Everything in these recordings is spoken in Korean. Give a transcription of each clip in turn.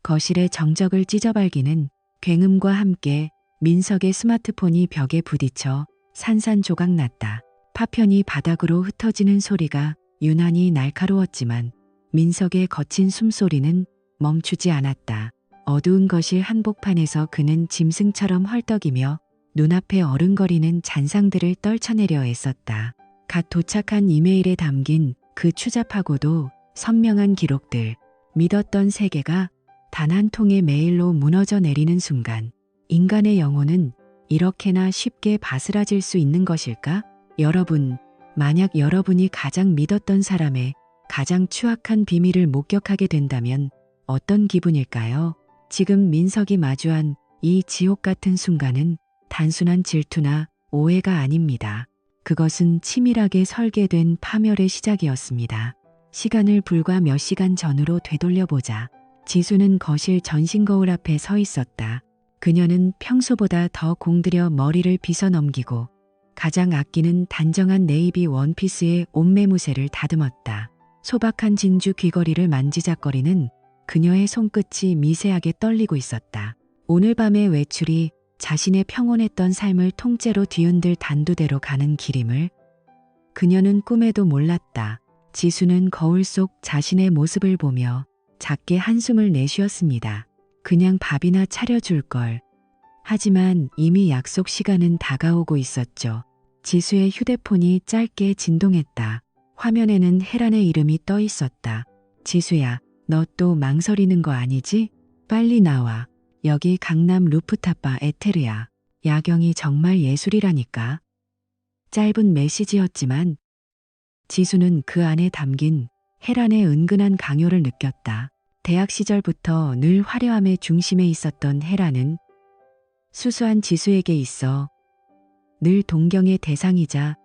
거실의 정적을 찢어발기는 굉음과 함께 민석의 스마트폰이 벽에 부딪혀 산산조각 났다. 파편이 바닥으로 흩어지는 소리가 유난히 날카로웠지만 민석의 거친 숨소리는 멈추지 않았다. 어두운 거실 한복판에서 그는 짐승처럼 헐떡이며 눈앞에 어른거리는 잔상들을 떨쳐내려 애썼다. 갓 도착한 이메일에 담긴 그 추잡하고도 선명한 기록들, 믿었던 세계가 단 한 통의 메일로 무너져 내리는 순간 인간의 영혼은 이렇게나 쉽게 바스라질 수 있는 것일까? 여러분, 만약 여러분이 가장 믿었던 사람의 가장 추악한 비밀을 목격하게 된다면 어떤 기분일까요? 지금 민석이 마주한 이 지옥 같은 순간은 단순한 질투나 오해가 아닙니다. 그것은 치밀하게 설계된 파멸의 시작이었습니다. 시간을 불과 몇 시간 전으로 되돌려보자. 지수는 거실 전신 거울 앞에 서 있었다. 그녀는 평소보다 더 공들여 머리를 빗어넘기고 가장 아끼는 단정한 네이비 원피스의 옷매무새를 다듬었다. 소박한 진주 귀걸이를 만지작거리는 그녀의 손끝이 미세하게 떨리고 있었다. 오늘 밤의 외출이 자신의 평온했던 삶을 통째로 뒤흔들 단두대로 가는 길임을 그녀는 꿈에도 몰랐다. 지수는 거울 속 자신의 모습을 보며 작게 한숨을 내쉬었습니다. 그냥 밥이나 차려줄 걸. 하지만 이미 약속 시간은 다가오고 있었죠. 지수의 휴대폰이 짧게 진동했다. 화면에는 혜란의 이름이 떠 있었다. 지수야, 너 또 망설이는 거 아니지? 빨리 나와. 여기 강남 루프탑바 에테르야. 야경이 정말 예술이라니까. 짧은 메시지였지만 지수는 그 안에 담긴 혜란의 은근한 강요를 느꼈다. 대학 시절부터 늘 화려함의 중심에 있었던 혜란은 수수한 지수에게 있어 늘 동경의 대상이자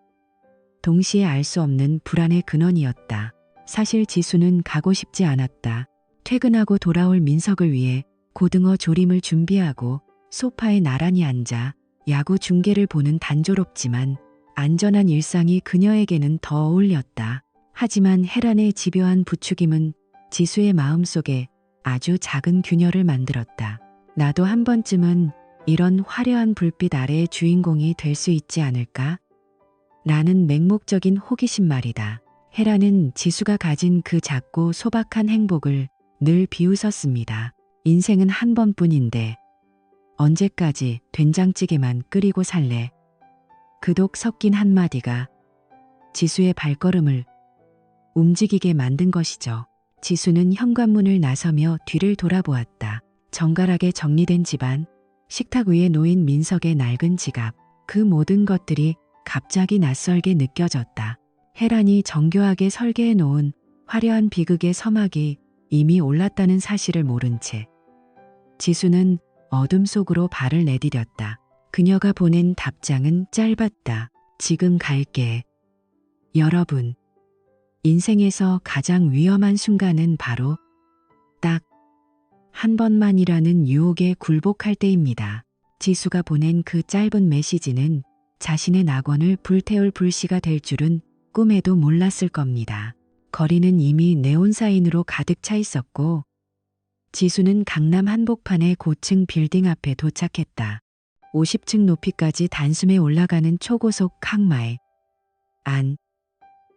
동시에 알 수 없는 불안의 근원이었다. 사실 지수는 가고 싶지 않았다. 퇴근하고 돌아올 민석을 위해 고등어 조림을 준비하고 소파에 나란히 앉아 야구 중계를 보는 단조롭지만 안전한 일상이 그녀에게는 더 어울렸다. 하지만 혜란의 집요한 부추김은 지수의 마음속에 아주 작은 균열을 만들었다. 나도 한 번쯤은 이런 화려한 불빛 아래의 주인공이 될 수 있지 않을까? 라는 맹목적인 호기심 말이다. 혜란은 지수가 가진 그 작고 소박한 행복을 늘 비웃었습니다. 인생은 한 번뿐인데 언제까지 된장찌개만 끓이고 살래? 그독 섞인 한마디가 지수의 발걸음을 움직이게 만든 것이죠. 지수는 현관문을 나서며 뒤를 돌아보았다. 정갈하게 정리된 집안, 식탁 위에 놓인 민석의 낡은 지갑, 그 모든 것들이 갑자기 낯설게 느껴졌다. 혜란이 정교하게 설계해 놓은 화려한 비극의 서막이 이미 올랐다는 사실을 모른 채 지수는 어둠 속으로 발을 내디뎠다. 그녀가 보낸 답장은 짧았다. 지금 갈게. 여러분, 인생에서 가장 위험한 순간은 바로 딱 한 번만이라는 유혹에 굴복할 때입니다. 지수가 보낸 그 짧은 메시지는 자신의 낙원을 불태울 불씨가 될 줄은 꿈에도 몰랐을 겁니다. 거리는 이미 네온사인으로 가득 차 있었고 지수는 강남 한복판의 고층 빌딩 앞에 도착했다. 50층 높이까지 단숨에 올라가는 초고속 칸마에 안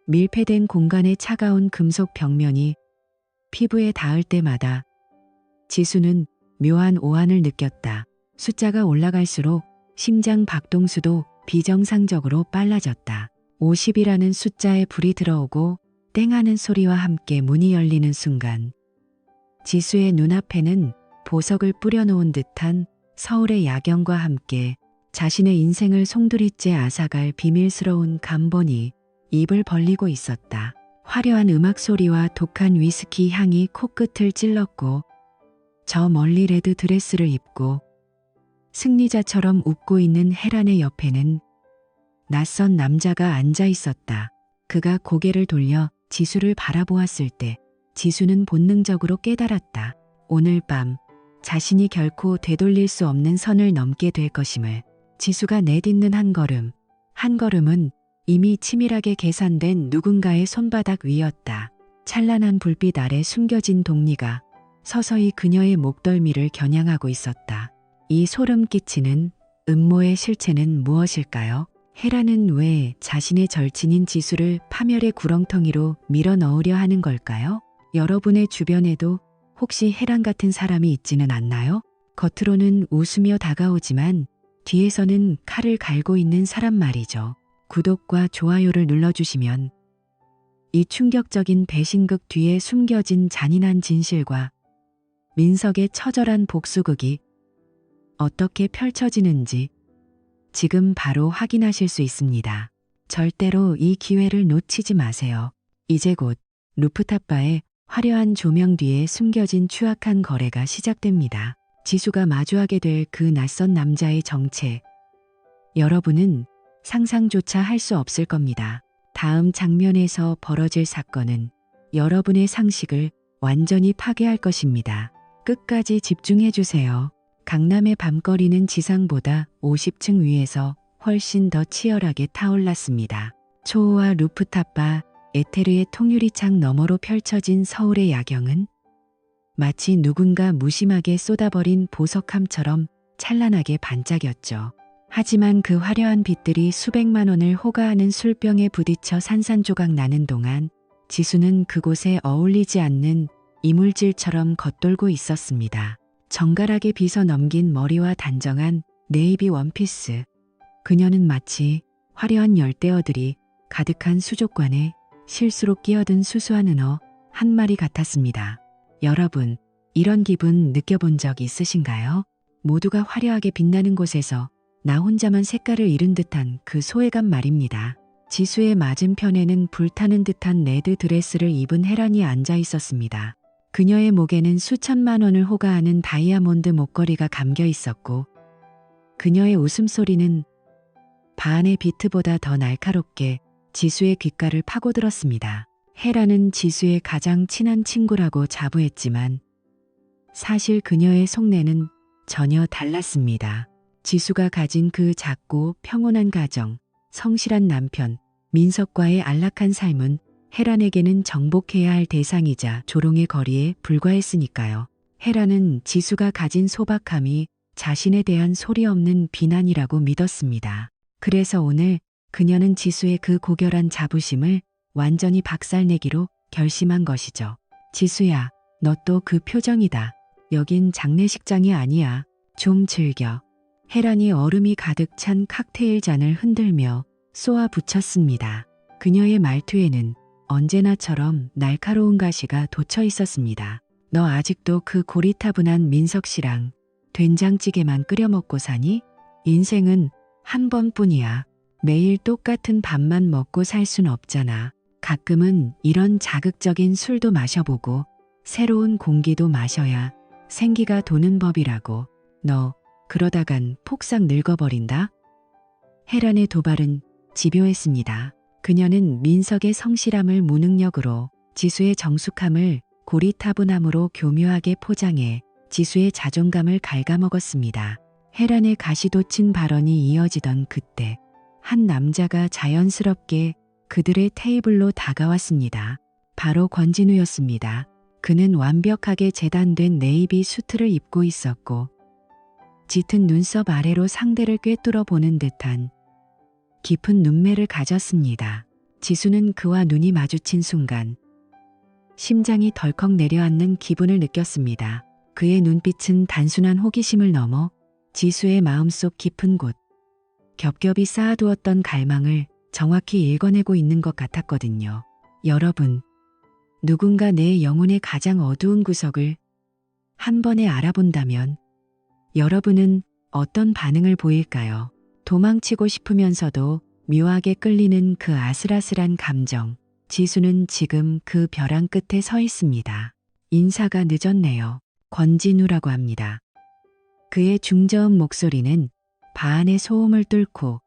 밀폐된 공간의 차가운 금속 벽면이 피부에 닿을 때마다 지수는 묘한 오한을 느꼈다. 숫자가 올라갈수록 심장 박동수도 비정상적으로 빨라졌다. 50이라는 숫자에 불이 들어오고 땡하는 소리와 함께 문이 열리는 순간 지수의 눈앞에는 보석을 뿌려놓은 듯한 서울의 야경과 함께 자신의 인생을 송두리째 앗아갈 비밀스러운 간본이 입을 벌리고 있었다. 화려한 음악 소리와 독한 위스키 향이 코끝을 찔렀고 저 멀리 레드 드레스를 입고 승리자처럼 웃고 있는 혜란의 옆에는 낯선 남자가 앉아 있었다. 그가 고개를 돌려 지수를 바라보았을 때 지수는 본능적으로 깨달았다. 오늘 밤 자신이 결코 되돌릴 수 없는 선을 넘게 될 것임을. 지수가 내딛는 한 걸음은 이미 치밀하게 계산된 누군가의 손바닥 위였다. 찬란한 불빛 아래 숨겨진 동리가 서서히 그녀의 목덜미를 겨냥하고 있었다. 이 소름 끼치는 음모의 실체는 무엇일까요? 헤라는 왜 자신의 절친인 지수를 파멸의 구렁텅이로 밀어 넣으려 하는 걸까요? 여러분의 주변에도 혹시 헤란 같은 사람이 있지는 않나요? 겉으로는 웃으며 다가오지만 뒤에서는 칼을 갈고 있는 사람 말이죠. 구독과 좋아요를 눌러주시면 이 충격적인 배신극 뒤에 숨겨진 잔인한 진실과 민석의 처절한 복수극이 어떻게 펼쳐지는지 지금 바로 확인하실 수 있습니다. 절대로 이 기회를 놓치지 마세요. 이제 곧 루프탑바의 화려한 조명 뒤에 숨겨진 추악한 거래가 시작됩니다. 지수가 마주하게 될 그 낯선 남자의 정체. 여러분은 상상조차 할 수 없을 겁니다. 다음 장면에서 벌어질 사건은 여러분의 상식을 완전히 파괴할 것입니다. 끝까지 집중해 주세요. 강남의 밤거리는 지상보다 50층 위에서 훨씬 더 치열하게 타올랐습니다. 초호화 루프탑바 에테르의 통유리창 너머로 펼쳐진 서울의 야경은 마치 누군가 무심하게 쏟아버린 보석함처럼 찬란하게 반짝였죠. 하지만 그 화려한 빛들이 수백만 원을 호가하는 술병에 부딪혀 산산조각 나는 동안 지수는 그곳에 어울리지 않는 이물질처럼 겉돌고 있었습니다. 정갈하게 빗어 넘긴 머리와 단정한 네이비 원피스. 그녀는 마치 화려한 열대어들이 가득한 수족관에 실수로 끼어든 수수한 은어 한 마리 같았습니다. 여러분, 이런 기분 느껴본 적 있으신가요? 모두가 화려하게 빛나는 곳에서 나 혼자만 색깔을 잃은 듯한 그 소외감 말입니다. 지수의 맞은편에는 불타는 듯한 레드 드레스를 입은 헤란이 앉아 있었습니다. 그녀의 목에는 수천만 원을 호가하는 다이아몬드 목걸이가 감겨 있었고 그녀의 웃음소리는 바안의 비트보다 더 날카롭게 지수의 귓가를 파고들었습니다. 헤라는 지수의 가장 친한 친구라고 자부했지만 사실 그녀의 속내는 전혀 달랐습니다. 지수가 가진 그 작고 평온한 가정, 성실한 남편, 민석과의 안락한 삶은 헤란에게는 정복해야 할 대상이자 조롱의 거리에 불과했으니까요. 헤란은 지수가 가진 소박함이 자신에 대한 소리 없는 비난이라고 믿었습니다. 그래서 오늘 그녀는 지수의 그 고결한 자부심을 완전히 박살내기로 결심한 것이죠. 지수야, 너 또 그 표정이다. 여긴 장례식장이 아니야. 좀 즐겨. 헤란이 얼음이 가득 찬 칵테일 잔을 흔들며 쏘아 붙였습니다. 그녀의 말투에는 언제나처럼 날카로운 가시가 돋쳐 있었습니다. 너 아직도 그 고리타분한 민석 씨랑 된장찌개만 끓여 먹고 사니? 인생은 한 번뿐이야. 매일 똑같은 밥만 먹고 살 순 없잖아. 가끔은 이런 자극적인 술도 마셔보고 새로운 공기도 마셔야 생기가 도는 법이라고. 너 그러다간 폭삭 늙어버린다. 헤란의 도발은 집요했습니다. 그녀는 민석의 성실함을 무능력으로, 지수의 정숙함을 고리타분함으로 교묘하게 포장해 지수의 자존감을 갉아먹었습니다. 헤란의 가시돋친 발언이 이어지던 그때 한 남자가 자연스럽게 그들의 테이블로 다가왔습니다. 바로 권진우였습니다. 그는 완벽하게 재단된 네이비 수트를 입고 있었고 짙은 눈썹 아래로 상대를 꿰뚫어 보는 듯한 깊은 눈매를 가졌습니다. 지수는 그와 눈이 마주친 순간 심장이 덜컥 내려앉는 기분을 느꼈습니다. 그의 눈빛은 단순한 호기심을 넘어 지수의 마음속 깊은 곳, 겹겹이 쌓아두었던 갈망을 정확히 읽어내고 있는 것 같았거든요. 여러분, 누군가 내 영혼의 가장 어두운 구석을 한 번에 알아본다면 여러분은 어떤 반응을 보일까요? 도망치고 싶으면서도 묘하게 끌리는 그 아슬아슬한 감정. 지수는 지금 그 벼랑 끝에 서 있습니다. 인사가 늦었네요. 권진우라고 합니다. 그의 중저음 목소리는 바안의 소음을 뚫고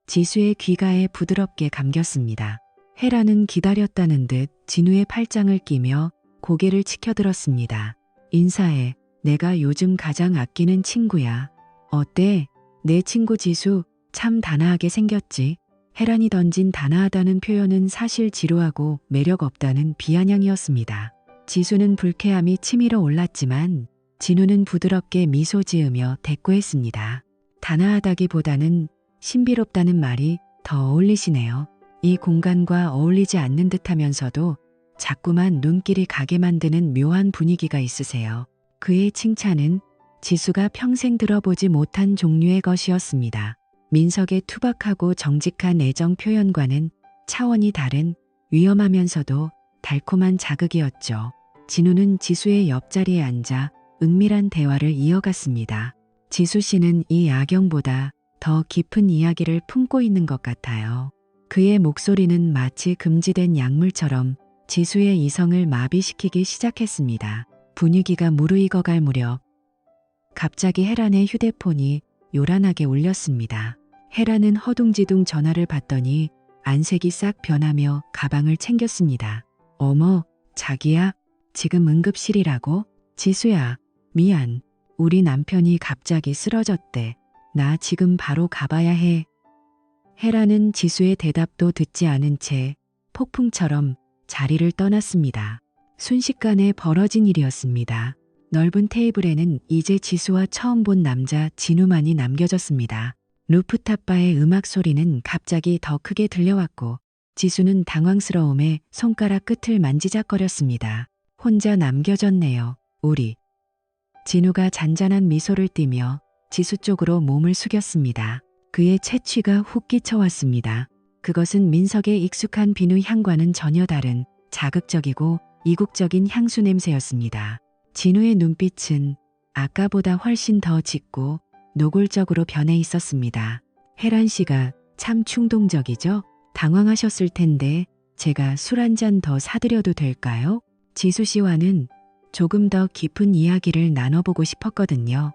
지수의 귀가에 부드럽게 감겼습니다. 헤라는 기다렸다는 듯 진우의 팔짱을 끼며 고개를 치켜들었습니다. 인사해. 내가 요즘 가장 아끼는 친구야. 어때? 내 친구 지수 참 단아하게 생겼지. 헤란이 던진 단아하다는 표현은 사실 지루하고 매력 없다는 비아냥이었습니다. 지수는 불쾌함이 치밀어 올랐지만 진우는 부드럽게 미소 지으며 대꾸했습니다. 단아하다기보다는 신비롭다는 말이 더 어울리시네요. 이 공간과 어울리지 않는 듯하면서도 자꾸만 눈길이 가게 만드는 묘한 분위기가 있으세요. 그의 칭찬은 지수가 평생 들어보지 못한 종류의 것이었습니다. 민석의 투박하고 정직한 애정 표현과는 차원이 다른 위험하면서도 달콤한 자극이었죠. 진우는 지수의 옆자리에 앉아 은밀한 대화를 이어갔습니다. 지수 씨는 이 야경보다 더 깊은 이야기를 품고 있는 것 같아요. 그의 목소리는 마치 금지된 약물처럼 지수의 이성을 마비시키기 시작했습니다. 분위기가 무르익어갈 무렵 갑자기 혜란의 휴대폰이 요란하게 울렸습니다. 혜란은 허둥지둥 전화를 받더니 안색이 싹 변하며 가방을 챙겼습니다. 어머, 자기야, 지금 응급실이라고? 지수야, 미안. 우리 남편이 갑자기 쓰러졌대. 나 지금 바로 가봐야 해. 혜란은 지수의 대답도 듣지 않은 채 폭풍처럼 자리를 떠났습니다. 순식간에 벌어진 일이었습니다. 넓은 테이블에는 이제 지수와 처음 본 남자 진우만이 남겨졌습니다. 루프탑바의 음악 소리는 갑자기 더 크게 들려왔고 지수는 당황스러움에 손가락 끝을 만지작거렸습니다. 혼자 남겨졌네요, 우리. 진우가 잔잔한 미소를 띠며 지수 쪽으로 몸을 숙였습니다. 그의 채취가 훅 끼쳐왔습니다. 그것은 민석의 익숙한 비누 향과는 전혀 다른 자극적이고 이국적인 향수 냄새였습니다. 진우의 눈빛은 아까보다 훨씬 더 짙고 노골적으로 변해 있었습니다. 혜란 씨가 참 충동적이죠? 당황하셨을 텐데 제가 술 한 잔 더 사드려도 될까요? 지수 씨와는 조금 더 깊은 이야기를 나눠보고 싶었거든요.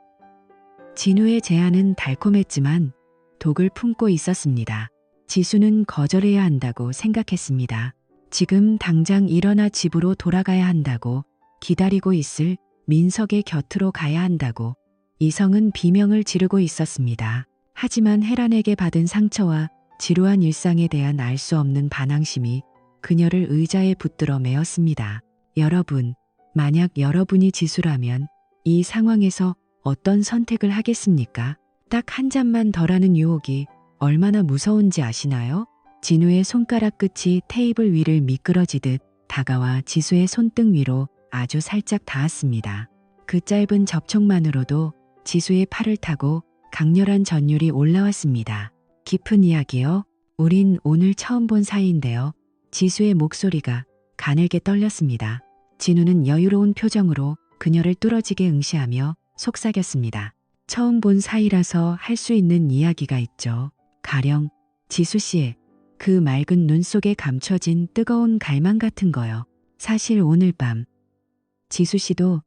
진우의 제안은 달콤했지만 독을 품고 있었습니다. 지수는 거절해야 한다고 생각했습니다. 지금 당장 일어나 집으로 돌아가야 한다고, 기다리고 있을 민석의 곁으로 가야 한다고 이성은 비명을 지르고 있었습니다. 하지만 혜란에게 받은 상처와 지루한 일상에 대한 알 수 없는 반항심이 그녀를 의자에 붙들어 매었습니다. 여러분, 만약 여러분이 지수라면 이 상황에서 어떤 선택을 하겠습니까? 딱 한 잔만 더라는 유혹이 얼마나 무서운지 아시나요? 진우의 손가락 끝이 테이블 위를 미끄러지듯 다가와 지수의 손등 위로 아주 살짝 닿았습니다. 그 짧은 접촉만으로도 지수의 팔을 타고 강렬한 전율이 올라왔습니다. 깊은 이야기요? 우린 오늘 처음 본 사이인데요. 지수의 목소리가 가늘게 떨렸습니다. 진우는 여유로운 표정으로 그녀를 뚫어지게 응시하며 속삭였습니다. 처음 본 사이라서 할 수 있는 이야기가 있죠. 가령 지수 씨의 그 맑은 눈 속에 감춰진 뜨거운 갈망 같은 거요. 사실 오늘 밤 지수 씨도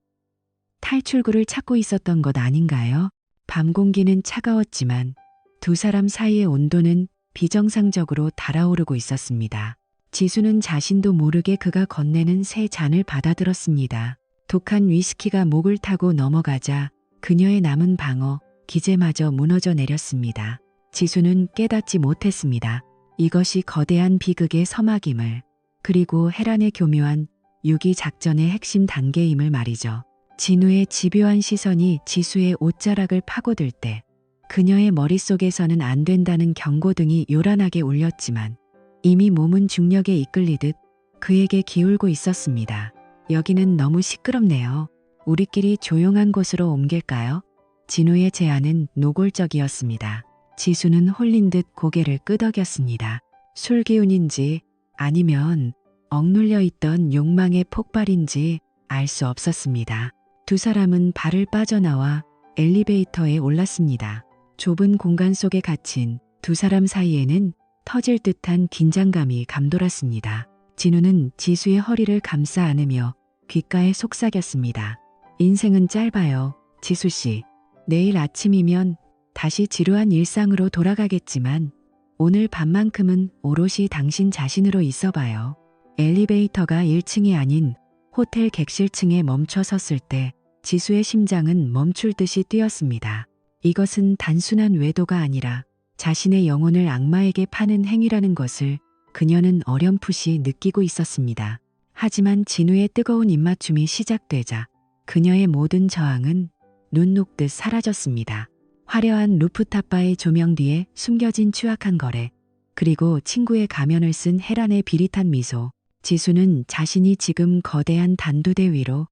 탈출구를 찾고 있었던 것 아닌가요? 밤 공기는 차가웠지만 두 사람 사이의 온도는 비정상적으로 달아오르고 있었습니다. 지수는 자신도 모르게 그가 건네는 세 잔을 받아들었습니다. 독한 위스키가 목을 타고 넘어가자 그녀의 남은 방어, 기제마저 무너져 내렸습니다. 지수는 깨닫지 못했습니다. 이것이 거대한 비극의 서막임을, 그리고 혜란의 교묘한 유기 작전의 핵심 단계임을 말이죠. 진우의 집요한 시선이 지수의 옷자락을 파고들 때 그녀의 머릿속에서는 안 된다는 경고등이 요란하게 울렸지만 이미 몸은 중력에 이끌리듯 그에게 기울고 있었습니다. 여기는 너무 시끄럽네요. 우리끼리 조용한 곳으로 옮길까요? 진우의 제안은 노골적이었습니다. 지수는 홀린 듯 고개를 끄덕였습니다. 술 기운인지 아니면 억눌려 있던 욕망의 폭발인지 알 수 없었습니다. 두 사람은 발을 빠져나와 엘리베이터에 올랐습니다. 좁은 공간 속에 갇힌 두 사람 사이에는 터질 듯한 긴장감이 감돌았습니다. 진우는 지수의 허리를 감싸 안으며 귓가에 속삭였습니다. 인생은 짧아요, 지수 씨. 내일 아침이면 다시 지루한 일상으로 돌아가겠지만 오늘 밤만큼은 오롯이 당신 자신으로 있어봐요. 엘리베이터가 1층이 아닌 호텔 객실층에 멈춰 섰을 때 지수의 심장은 멈출 듯이 뛰었습니다. 이것은 단순한 외도가 아니라 자신의 영혼을 악마에게 파는 행위라는 것을 그녀는 어렴풋이 느끼고 있었습니다. 하지만 진우의 뜨거운 입맞춤이 시작되자 그녀의 모든 저항은 눈 녹듯 사라졌습니다. 화려한 루프탑바의 조명 뒤에 숨겨진 추악한 거래, 그리고 친구의 가면을 쓴 혜란의 비릿한 미소. 지수는 자신이 지금 거대한 단두대 위로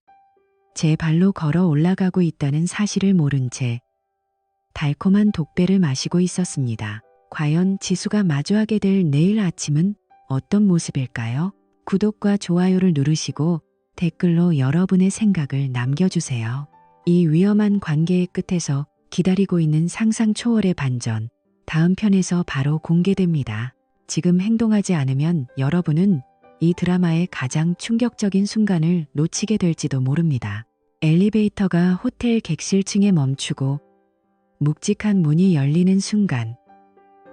제 발로 걸어 올라가고 있다는 사실을 모른 채 달콤한 독배를 마시고 있었습니다. 과연 지수가 마주하게 될 내일 아침은 어떤 모습일까요? 구독과 좋아요를 누르시고 댓글로 여러분의 생각을 남겨주세요. 이 위험한 관계의 끝에서 기다리고 있는 상상 초월의 반전, 다음 편에서 바로 공개됩니다. 지금 행동하지 않으면 여러분은 이 드라마의 가장 충격적인 순간을 놓치게 될지도 모릅니다. 엘리베이터가 호텔 객실층에 멈추고 묵직한 문이 열리는 순간,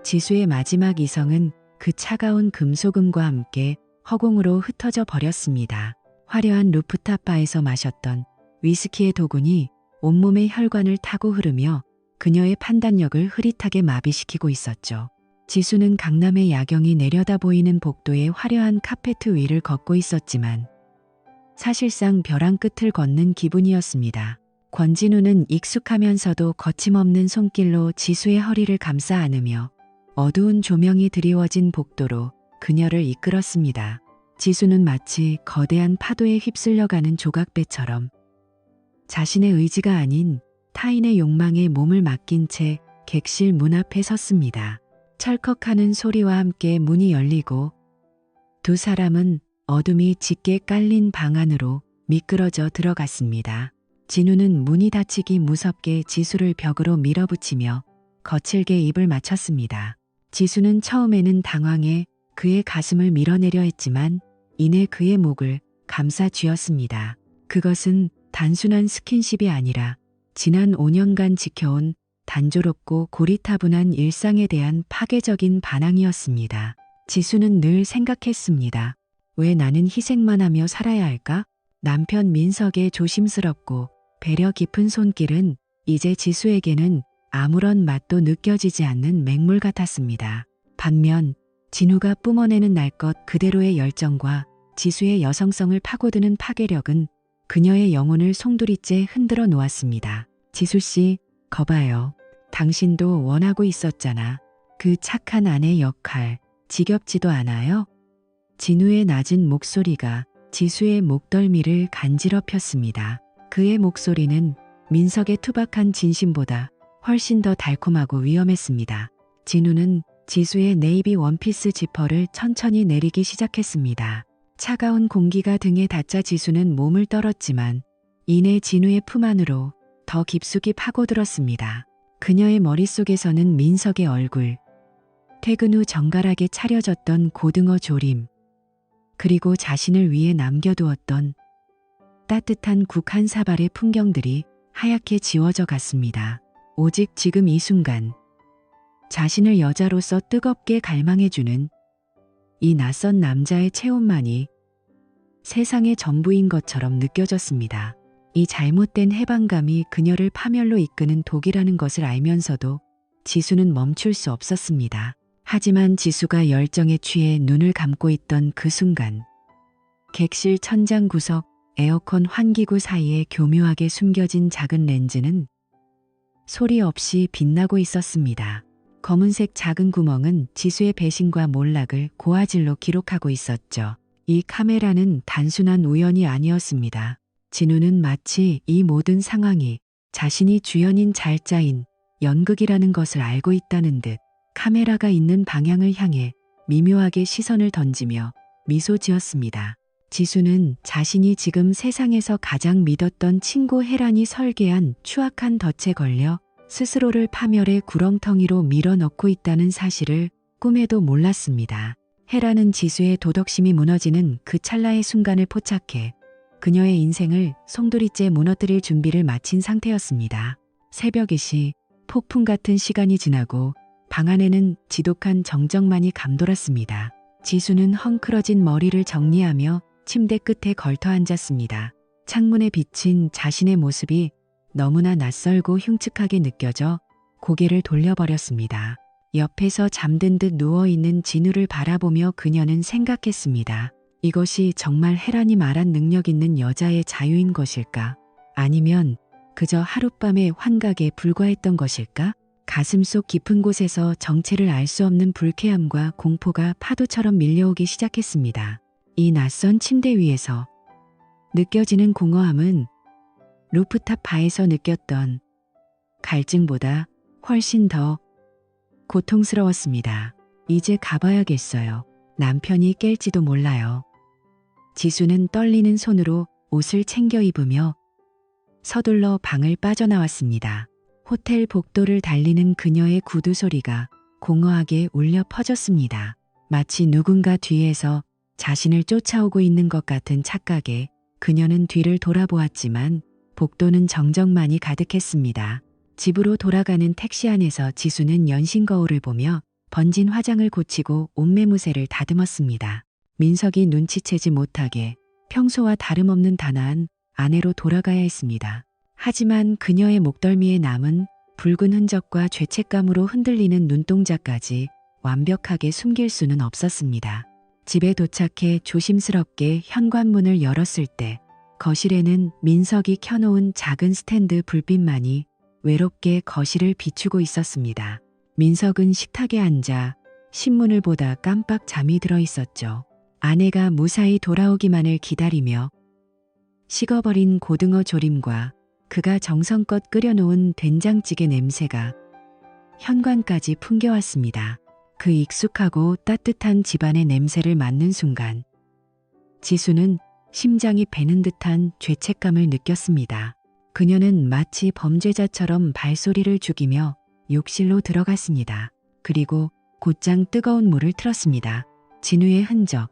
지수의 마지막 이성은 그 차가운 금속음과 함께 허공으로 흩어져 버렸습니다. 화려한 루프탑 바에서 마셨던 위스키의 도군이 온몸의 혈관을 타고 흐르며 그녀의 판단력을 흐릿하게 마비시키고 있었죠. 지수는 강남의 야경이 내려다 보이는 복도의 화려한 카페트 위를 걷고 있었지만 사실상 벼랑 끝을 걷는 기분이었습니다. 권진우는 익숙하면서도 거침없는 손길로 지수의 허리를 감싸 안으며 어두운 조명이 드리워진 복도로 그녀를 이끌었습니다. 지수는 마치 거대한 파도에 휩쓸려가는 조각배처럼 자신의 의지가 아닌 타인의 욕망에 몸을 맡긴 채 객실 문 앞에 섰습니다. 철컥하는 소리와 함께 문이 열리고 두 사람은 어둠이 짙게 깔린 방 안으로 미끄러져 들어갔습니다. 진우는 문이 닫히기 무섭게 지수를 벽으로 밀어붙이며 거칠게 입을 맞췄습니다. 지수는 처음에는 당황해 그의 가슴을 밀어내려 했지만 이내 그의 목을 감싸 쥐었습니다. 그것은 단순한 스킨십이 아니라 지난 5년간 지켜온 단조롭고 고리타분한 일상에 대한 파괴적인 반항이었습니다. 지수는 늘 생각했습니다. 왜 나는 희생만 하며 살아야 할까? 남편 민석의 조심스럽고 배려 깊은 손길은 이제 지수에게는 아무런 맛도 느껴지지 않는 맹물 같았습니다. 반면 진우가 뿜어내는 날 것 그대로의 열정과 지수의 여성성을 파고드는 파괴력은 그녀의 영혼을 송두리째 흔들어 놓았습니다. 지수씨, 거봐요. 당신도 원하고 있었잖아. 그 착한 아내 역할, 지겹지도 않아요? 진우의 낮은 목소리가 지수의 목덜미를 간지럽혔습니다. 그의 목소리는 민석의 투박한 진심보다 훨씬 더 달콤하고 위험했습니다. 진우는 지수의 네이비 원피스 지퍼를 천천히 내리기 시작했습니다. 차가운 공기가 등에 닿자 지수는 몸을 떨었지만 이내 진우의 품 안으로 더 깊숙이 파고들었습니다. 그녀의 머릿속에서는 민석의 얼굴, 퇴근 후 정갈하게 차려졌던 고등어 조림, 그리고 자신을 위해 남겨두었던 따뜻한 국 한 사발의 풍경들이 하얗게 지워져 갔습니다. 오직 지금 이 순간, 자신을 여자로서 뜨겁게 갈망해주는 이 낯선 남자의 체온만이 세상의 전부인 것처럼 느껴졌습니다. 이 잘못된 해방감이 그녀를 파멸로 이끄는 독이라는 것을 알면서도 지수는 멈출 수 없었습니다. 하지만 지수가 열정에 취해 눈을 감고 있던 그 순간, 객실 천장 구석, 에어컨 환기구 사이에 교묘하게 숨겨진 작은 렌즈는 소리 없이 빛나고 있었습니다. 검은색 작은 구멍은 지수의 배신과 몰락을 고화질로 기록하고 있었죠. 이 카메라는 단순한 우연이 아니었습니다. 진우는 마치 이 모든 상황이 자신이 주연인 잘짜인 연극이라는 것을 알고 있다는 듯 카메라가 있는 방향을 향해 미묘하게 시선을 던지며 미소 지었습니다. 지수는 자신이 지금 세상에서 가장 믿었던 친구 혜란이 설계한 추악한 덫에 걸려 스스로를 파멸의 구렁텅이로 밀어넣고 있다는 사실을 꿈에도 몰랐습니다. 혜란은 지수의 도덕심이 무너지는 그 찰나의 순간을 포착해 그녀의 인생을 송두리째 무너뜨릴 준비를 마친 상태였습니다. 새벽이시 폭풍 같은 시간이 지나고 방 안에는 지독한 정적만이 감돌았습니다. 지수는 헝클어진 머리를 정리하며 침대 끝에 걸터 앉았습니다. 창문에 비친 자신의 모습이 너무나 낯설고 흉측하게 느껴져 고개를 돌려버렸습니다. 옆에서 잠든 듯 누워있는 진우를 바라보며 그녀는 생각했습니다. 이것이 정말 혜란이 말한 능력 있는 여자의 자유인 것일까? 아니면 그저 하룻밤의 환각에 불과했던 것일까? 가슴속 깊은 곳에서 정체를 알 수 없는 불쾌함과 공포가 파도처럼 밀려오기 시작했습니다. 이 낯선 침대 위에서 느껴지는 공허함은 루프탑 바에서 느꼈던 갈증보다 훨씬 더 고통스러웠습니다. 이제 가봐야겠어요. 남편이 깰지도 몰라요. 지수는 떨리는 손으로 옷을 챙겨 입으며 서둘러 방을 빠져나왔습니다. 호텔 복도를 달리는 그녀의 구두 소리가 공허하게 울려 퍼졌습니다. 마치 누군가 뒤에서 자신을 쫓아오고 있는 것 같은 착각에 그녀는 뒤를 돌아보았지만 복도는 정적만이 가득했습니다. 집으로 돌아가는 택시 안에서 지수는 연신 거울을 보며 번진 화장을 고치고 옷매무새를 다듬었습니다. 민석이 눈치채지 못하게 평소와 다름없는 단아한 아내로 돌아가야 했습니다. 하지만 그녀의 목덜미에 남은 붉은 흔적과 죄책감으로 흔들리는 눈동자까지 완벽하게 숨길 수는 없었습니다. 집에 도착해 조심스럽게 현관문을 열었을 때 거실에는 민석이 켜놓은 작은 스탠드 불빛만이 외롭게 거실을 비추고 있었습니다. 민석은 식탁에 앉아 신문을 보다 깜빡 잠이 들어 있었죠. 아내가 무사히 돌아오기만을 기다리며 식어버린 고등어 조림과 그가 정성껏 끓여놓은 된장찌개 냄새가 현관까지 풍겨왔습니다. 그 익숙하고 따뜻한 집안의 냄새를 맡는 순간 지수는 심장이 베는 듯한 죄책감을 느꼈습니다. 그녀는 마치 범죄자처럼 발소리를 죽이며 욕실로 들어갔습니다. 그리고 곧장 뜨거운 물을 틀었습니다. 진우의 흔적,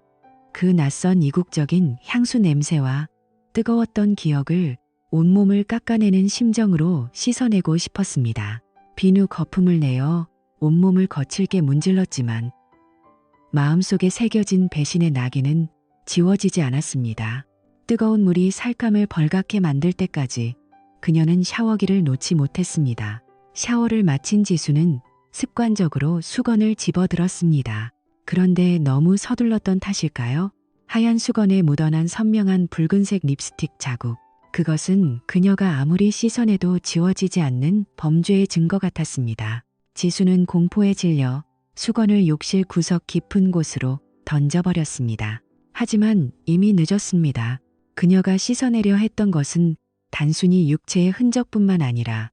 그 낯선 이국적인 향수 냄새와 뜨거웠던 기억을 온몸을 깎아내는 심정으로 씻어내고 싶었습니다. 비누 거품을 내어 온몸을 거칠게 문질렀지만 마음속에 새겨진 배신의 낙인은 지워지지 않았습니다. 뜨거운 물이 살감을 벌겋게 만들 때까지 그녀는 샤워기를 놓지 못했습니다. 샤워를 마친 지수는 습관적으로 수건을 집어들었습니다. 그런데 너무 서둘렀던 탓일까요? 하얀 수건에 묻어난 선명한 붉은색 립스틱 자국. 그것은 그녀가 아무리 씻어내도 지워지지 않는 범죄의 증거 같았습니다. 지수는 공포에 질려 수건을 욕실 구석 깊은 곳으로 던져버렸습니다. 하지만 이미 늦었습니다. 그녀가 씻어내려 했던 것은 단순히 육체의 흔적뿐만 아니라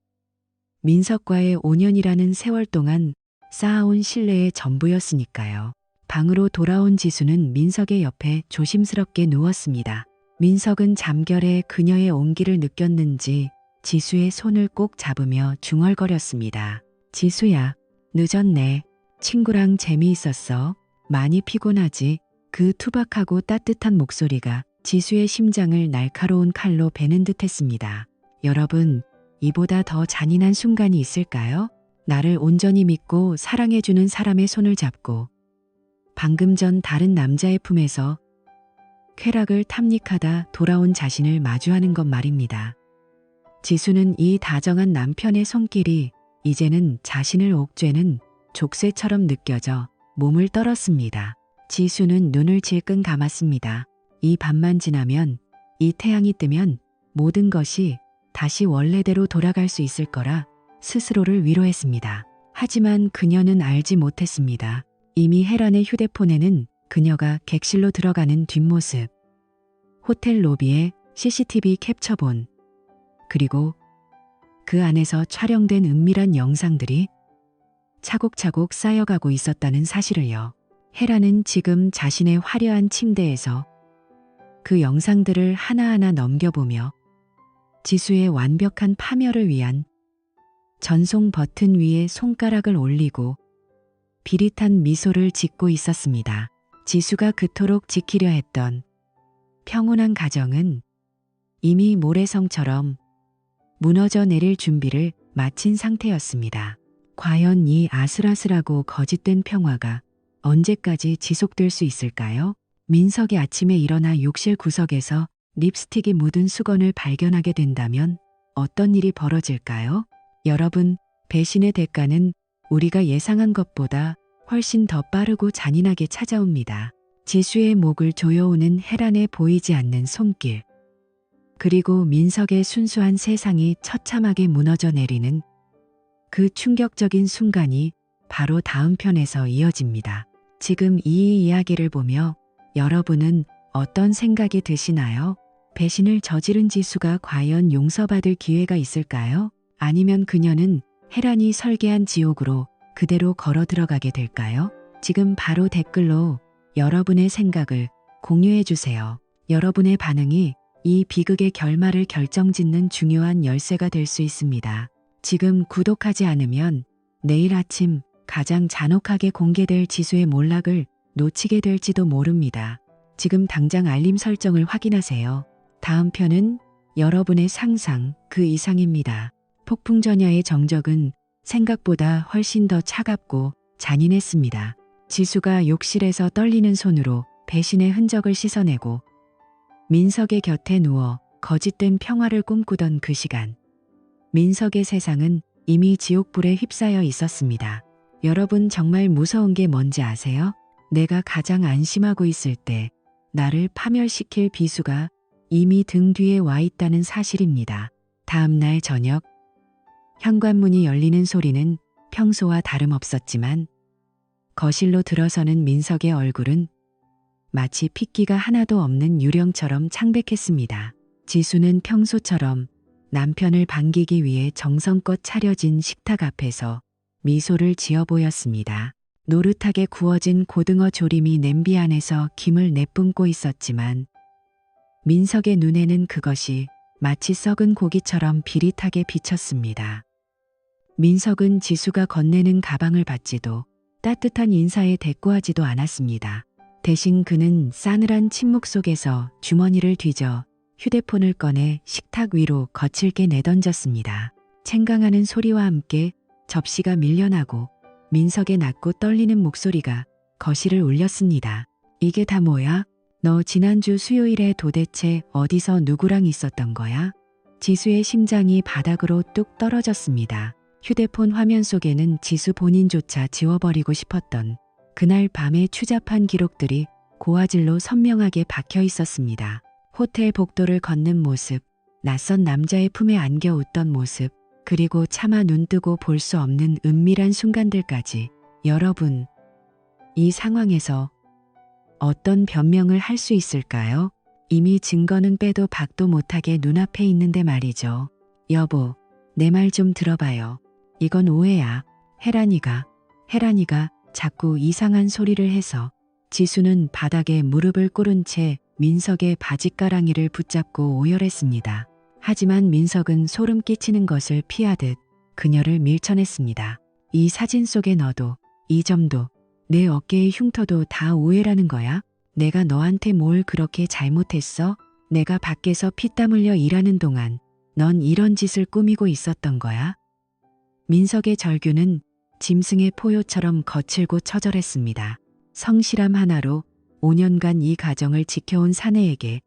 민석과의 5년이라는 세월 동안 쌓아온 신뢰의 전부였으니까요. 방으로 돌아온 지수는 민석의 옆에 조심스럽게 누웠습니다. 민석은 잠결에 그녀의 온기를 느꼈는지 지수의 손을 꼭 잡으며 중얼거렸습니다. 지수야, 늦었네. 친구랑 재미있었어. 많이 피곤하지? 그 투박하고 따뜻한 목소리가 지수의 심장을 날카로운 칼로 베는 듯했습니다. 여러분, 이보다 더 잔인한 순간이 있을까요? 나를 온전히 믿고 사랑해주는 사람의 손을 잡고 방금 전 다른 남자의 품에서 쾌락을 탐닉하다 돌아온 자신을 마주하는 것 말입니다. 지수는 이 다정한 남편의 손길이 이제는 자신을 옥죄는 족쇄처럼 느껴져 몸을 떨었습니다. 지수는 눈을 질끈 감았습니다. 이 밤만 지나면, 이 태양이 뜨면 모든 것이 다시 원래대로 돌아갈 수 있을 거라 스스로를 위로했습니다. 하지만 그녀는 알지 못했습니다. 이미 혜란의 휴대폰에는 그녀가 객실로 들어가는 뒷모습, 호텔 로비의 CCTV 캡처본, 그리고 그 안에서 촬영된 은밀한 영상들이 차곡차곡 쌓여가고 있었다는 사실을요. 혜란은 지금 자신의 화려한 침대에서 그 영상들을 하나하나 넘겨보며 지수의 완벽한 파멸을 위한 전송 버튼 위에 손가락을 올리고 비릿한 미소를 짓고 있었습니다. 지수가 그토록 지키려 했던 평온한 가정은 이미 모래성처럼 무너져 내릴 준비를 마친 상태였습니다. 과연 이 아슬아슬하고 거짓된 평화가 언제까지 지속될 수 있을까요? 민석이 아침에 일어나 욕실 구석에서 립스틱이 묻은 수건을 발견하게 된다면 어떤 일이 벌어질까요? 여러분, 배신의 대가는 우리가 예상한 것보다 훨씬 더 빠르고 잔인하게 찾아옵니다. 지수의 목을 조여오는 혜란의 보이지 않는 손길. 그리고 민석의 순수한 세상이 처참하게 무너져 내리는 그 충격적인 순간이 바로 다음 편에서 이어집니다. 지금 이 이야기를 보며 여러분은 어떤 생각이 드시나요? 배신을 저지른 지수가 과연 용서받을 기회가 있을까요? 아니면 그녀는 혜란이 설계한 지옥으로 그대로 걸어 들어가게 될까요? 지금 바로 댓글로 여러분의 생각을 공유해 주세요. 여러분의 반응이 이 비극의 결말을 결정짓는 중요한 열쇠가 될 수 있습니다. 지금 구독하지 않으면 내일 아침 가장 잔혹하게 공개될 지수의 몰락을 놓치게 될지도 모릅니다. 지금 당장 알림 설정을 확인하세요. 다음 편은 여러분의 상상 그 이상입니다. 폭풍전야의 정적은 생각보다 훨씬 더 차갑고 잔인했습니다. 지수가 욕실에서 떨리는 손으로 배신의 흔적을 씻어내고 민석의 곁에 누워 거짓된 평화를 꿈꾸던 그 시간. 민석의 세상은 이미 지옥불에 휩싸여 있었습니다. 여러분 정말 무서운 게 뭔지 아세요? 내가 가장 안심하고 있을 때 나를 파멸시킬 비수가 이미 등 뒤에 와 있다는 사실입니다. 다음 날 저녁, 현관문이 열리는 소리는 평소와 다름없었지만 거실로 들어서는 민석의 얼굴은 마치 핏기가 하나도 없는 유령처럼 창백했습니다. 지수는 평소처럼 남편을 반기기 위해 정성껏 차려진 식탁 앞에서 미소를 지어 보였습니다. 노릇하게 구워진 고등어 조림이 냄비 안에서 김을 내뿜고 있었지만 민석의 눈에는 그것이 마치 썩은 고기처럼 비릿하게 비쳤습니다. 민석은 지수가 건네는 가방을 받지도 따뜻한 인사에 대꾸하지도 않았습니다. 대신 그는 싸늘한 침묵 속에서 주머니를 뒤져 휴대폰을 꺼내 식탁 위로 거칠게 내던졌습니다. 챙강하는 소리와 함께 접시가 밀려나고 민석의 낮고 떨리는 목소리가 거실을 울렸습니다. 이게 다 뭐야? 너 지난주 수요일에 도대체 어디서 누구랑 있었던 거야? 지수의 심장이 바닥으로 뚝 떨어졌습니다. 휴대폰 화면 속에는 지수 본인조차 지워버리고 싶었던 그날 밤의 추잡한 기록들이 고화질로 선명하게 박혀 있었습니다. 호텔 복도를 걷는 모습, 낯선 남자의 품에 안겨 웃던 모습, 그리고 차마 눈뜨고 볼 수 없는 은밀한 순간들까지. 여러분, 이 상황에서 어떤 변명을 할 수 있을까요? 이미 증거는 빼도 박도 못하게 눈앞에 있는데 말이죠. 여보, 내 말 좀 들어봐요. 이건 오해야. 혜란이가 자꾸 이상한 소리를 해서. 지수는 바닥에 무릎을 꿇은 채 민석의 바짓가랑이를 붙잡고 오열했습니다. 하지만 민석은 소름 끼치는 것을 피하듯 그녀를 밀쳐냈습니다. 이 사진 속의 너도, 이 점도, 내 어깨의 흉터도 다 오해라는 거야? 내가 너한테 뭘 그렇게 잘못했어? 내가 밖에서 피땀 흘려 일하는 동안 넌 이런 짓을 꾸미고 있었던 거야? 민석의 절규는 짐승의 포효처럼 거칠고 처절했습니다. 성실함 하나로 5년간 이 가정을 지켜온 사내에게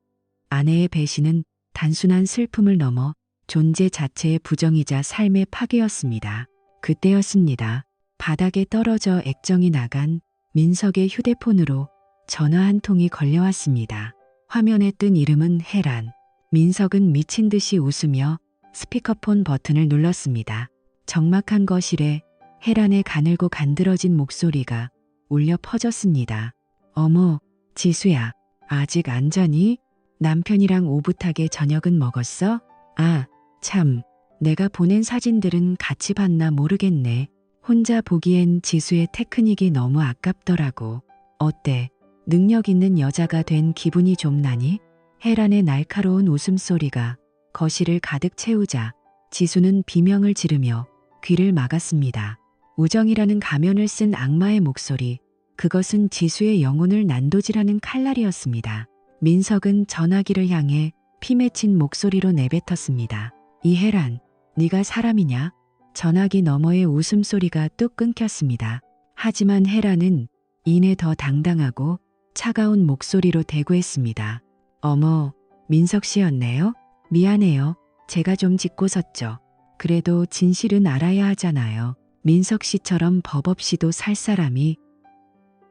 아내의 배신은 단순한 슬픔을 넘어 존재 자체의 부정이자 삶의 파괴였습니다. 그때였습니다. 바닥에 떨어져 액정이 나간 민석의 휴대폰으로 전화 한 통이 걸려왔습니다. 화면에 뜬 이름은 혜란. 민석은 미친 듯이 웃으며 스피커폰 버튼을 눌렀습니다. 적막한 거실에 혜란의 가늘고 간드러진 목소리가 울려 퍼졌습니다. 어머, 지수야, 아직 안 자니? 남편이랑 오붓하게 저녁은 먹었어? 아, 참, 내가 보낸 사진들은 같이 봤나 모르겠네. 혼자 보기엔 지수의 테크닉이 너무 아깝더라고. 어때? 능력 있는 여자가 된 기분이 좀 나니? 혜란의 날카로운 웃음소리가 거실을 가득 채우자 지수는 비명을 지르며 귀를 막았습니다. 우정이라는 가면을 쓴 악마의 목소리, 그것은 지수의 영혼을 난도질하는 칼날이었습니다. 민석은 전화기를 향해 피 맺힌 목소리로 내뱉었습니다. 이혜란, 네가 사람이냐? 전화기 너머의 웃음소리가 뚝 끊겼습니다. 하지만 혜란은 이내 더 당당하고 차가운 목소리로 대꾸했습니다. 어머, 민석 씨였네요? 미안해요. 제가 좀 짚고 섰죠. 그래도 진실은 알아야 하잖아요. 민석 씨처럼 법 없이도 살 사람이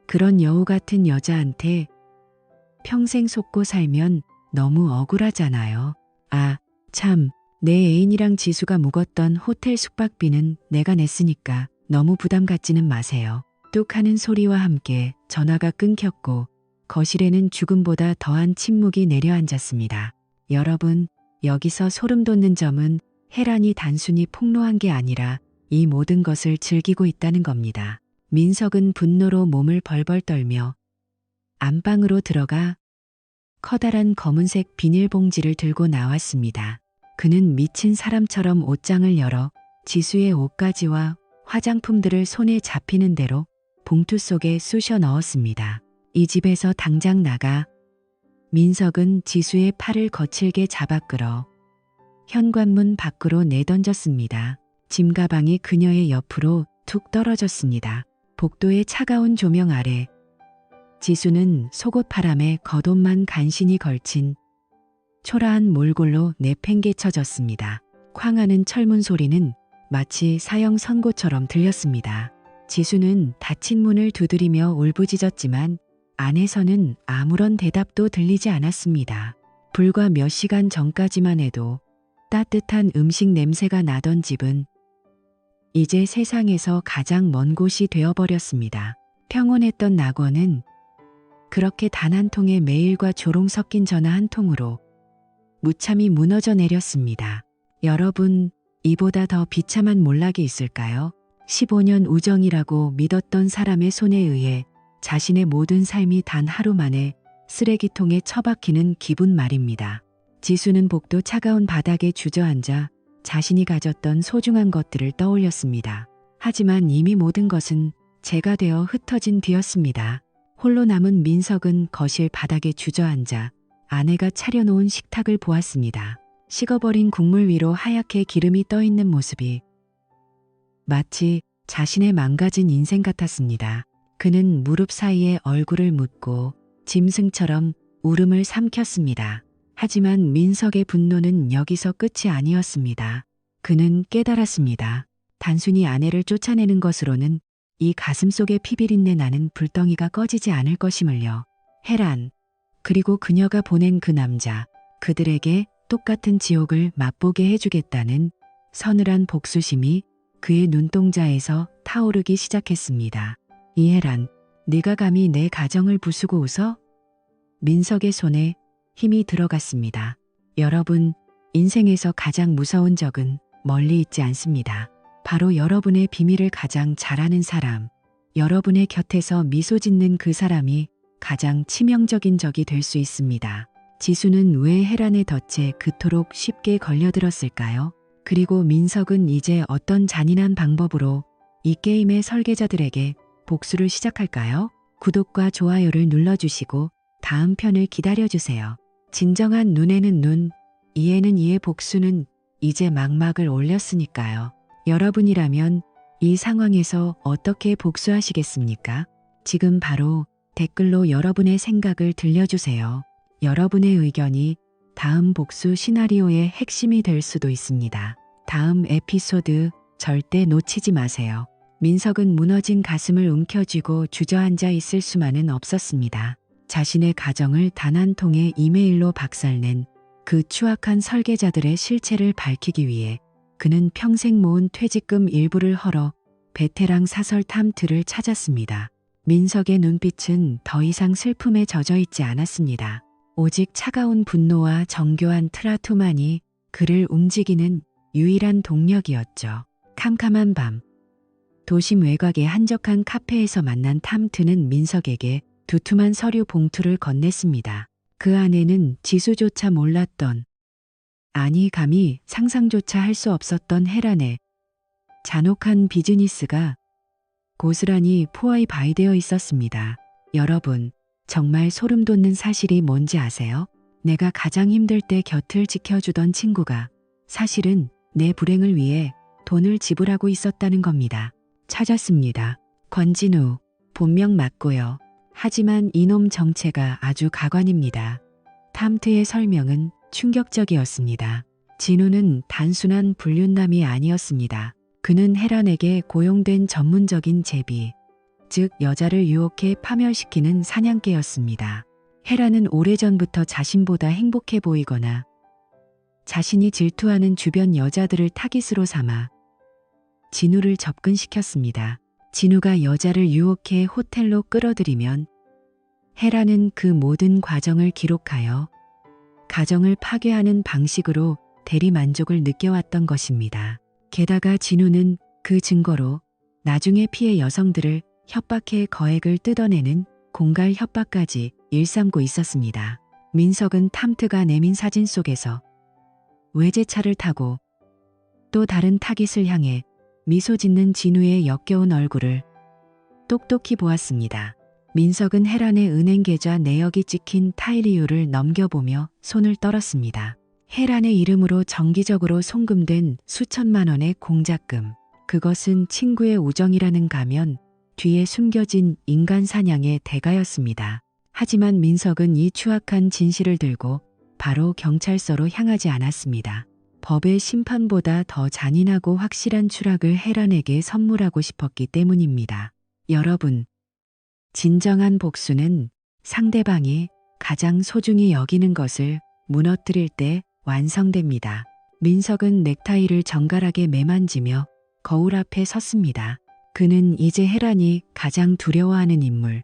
그런 여우 같은 여자한테 평생 속고 살면 너무 억울하잖아요. 아, 참, 내 애인이랑 지수가 묵었던 호텔 숙박비는 내가 냈으니까 너무 부담 갖지는 마세요. 뚝 하는 소리와 함께 전화가 끊겼고 거실에는 죽음보다 더한 침묵이 내려앉았습니다. 여러분, 여기서 소름 돋는 점은 혜란이 단순히 폭로한 게 아니라 이 모든 것을 즐기고 있다는 겁니다. 민석은 분노로 몸을 벌벌 떨며 안방으로 들어가 커다란 검은색 비닐봉지를 들고 나왔습니다. 그는 미친 사람처럼 옷장을 열어 지수의 옷가지와 화장품들을 손에 잡히는 대로 봉투 속에 쑤셔 넣었습니다. 이 집에서 당장 나가. 민석은 지수의 팔을 거칠게 잡아 끌어 현관문 밖으로 내던졌습니다. 짐가방이 그녀의 옆으로 툭 떨어졌습니다. 복도의 차가운 조명 아래 지수는 속옷 바람에 겉옷만 간신히 걸친 초라한 몰골로 내팽개쳐졌습니다. 쾅하는 철문 소리는 마치 사형 선고처럼 들렸습니다. 지수는 닫힌 문을 두드리며 울부짖었지만 안에서는 아무런 대답도 들리지 않았습니다. 불과 몇 시간 전까지만 해도 따뜻한 음식 냄새가 나던 집은 이제 세상에서 가장 먼 곳이 되어버렸습니다. 평온했던 낙원은 그렇게 단 한 통의 메일과 조롱 섞인 전화 한 통으로 무참히 무너져 내렸습니다. 여러분, 이보다 더 비참한 몰락이 있을까요? 15년 우정이라고 믿었던 사람의 손에 의해 자신의 모든 삶이 단 하루 만에 쓰레기통에 처박히는 기분 말입니다. 지수는 복도 차가운 바닥에 주저앉아 자신이 가졌던 소중한 것들을 떠올렸습니다. 하지만 이미 모든 것은 재가 되어 흩어진 뒤였습니다. 홀로 남은 민석은 거실 바닥에 주저앉아 아내가 차려놓은 식탁을 보았습니다. 식어버린 국물 위로 하얗게 기름이 떠있는 모습이 마치 자신의 망가진 인생 같았습니다. 그는 무릎 사이에 얼굴을 묻고 짐승처럼 울음을 삼켰습니다. 하지만 민석의 분노는 여기서 끝이 아니었습니다. 그는 깨달았습니다. 단순히 아내를 쫓아내는 것으로는 이 가슴속에 피비린내 나는 불덩이가 꺼지지 않을 것임을요. 혜란, 그리고 그녀가 보낸 그 남자, 그들에게 똑같은 지옥을 맛보게 해주겠다는 서늘한 복수심이 그의 눈동자에서 타오르기 시작했습니다. 이혜란, 네가 감히 내 가정을 부수고 웃어? 민석의 손에 힘이 들어갔습니다. 여러분, 인생에서 가장 무서운 적은 멀리 있지 않습니다. 바로 여러분의 비밀을 가장 잘 아는 사람, 여러분의 곁에서 미소 짓는 그 사람이 가장 치명적인 적이 될 수 있습니다. 지수는 왜 혜란의 덫에 그토록 쉽게 걸려들었을까요? 그리고 민석은 이제 어떤 잔인한 방법으로 이 게임의 설계자들에게 복수를 시작할까요? 구독과 좋아요를 눌러주시고 다음 편을 기다려주세요. 진정한 눈에는 눈, 이에는 이의 복수는 이제 막막을 올렸으니까요. 여러분이라면 이 상황에서 어떻게 복수하시겠습니까? 지금 바로 댓글로 여러분의 생각을 들려주세요. 여러분의 의견이 다음 복수 시나리오의 핵심이 될 수도 있습니다. 다음 에피소드 절대 놓치지 마세요. 민석은 무너진 가슴을 움켜쥐고 주저앉아 있을 수만은 없었습니다. 자신의 가정을 단 한 통의 이메일로 박살낸 그 추악한 설계자들의 실체를 밝히기 위해 그는 평생 모은 퇴직금 일부를 헐어 베테랑 사설 탐트를 찾았습니다. 민석의 눈빛은 더 이상 슬픔에 젖어 있지 않았습니다. 오직 차가운 분노와 정교한 트라투만이 그를 움직이는 유일한 동력이었죠. 캄캄한 밤, 도심 외곽의 한적한 카페에서 만난 탐트는 민석에게 두툼한 서류 봉투를 건넸습니다. 그 안에는 지수조차 몰랐던, 아니 감히 상상조차 할 수 없었던 혜란의 잔혹한 비즈니스가 고스란히 포화이 바이되어 있었습니다. 여러분, 정말 소름 돋는 사실이 뭔지 아세요? 내가 가장 힘들 때 곁을 지켜주던 친구가 사실은 내 불행을 위해 돈을 지불하고 있었다는 겁니다. 찾았습니다. 권진우, 본명 맞고요. 하지만 이놈 정체가 아주 가관입니다. 탐트의 설명은 충격적이었습니다. 진우는 단순한 불륜남이 아니었습니다. 그는 혜란에게 고용된 전문적인 제비, 즉 여자를 유혹해 파멸시키는 사냥개였습니다. 헤라는 오래전부터 자신보다 행복해 보이거나 자신이 질투하는 주변 여자들을 타깃으로 삼아 진우를 접근시켰습니다. 진우가 여자를 유혹해 호텔로 끌어들이면 헤라는 그 모든 과정을 기록하여 가정을 파괴하는 방식으로 대리만족을 느껴왔던 것입니다. 게다가 진우는 그 증거로 나중에 피해 여성들을 협박해 거액을 뜯어내는 공갈 협박까지 일삼고 있었습니다. 민석은 탐트가 내민 사진 속에서 외제차를 타고 또 다른 타깃을 향해 미소 짓는 진우의 역겨운 얼굴을 똑똑히 보았습니다. 민석은 헤란의 은행 계좌 내역이 찍힌 타이리유를 넘겨보며 손을 떨었습니다. 헤란의 이름으로 정기적으로 송금된 수천만 원의 공작금. 그것은 친구의 우정이라는 가면 뒤에 숨겨진 인간 사냥의 대가였습니다. 하지만 민석은 이 추악한 진실을 들고 바로 경찰서로 향하지 않았습니다. 법의 심판보다 더 잔인하고 확실한 추락을 헤란에게 선물하고 싶었기 때문입니다. 여러분, 진정한 복수는 상대방이 가장 소중히 여기는 것을 무너뜨릴 때 완성됩니다. 민석은 넥타이를 정갈하게 매만지며 거울 앞에 섰습니다. 그는 이제 헤란이 가장 두려워하는 인물,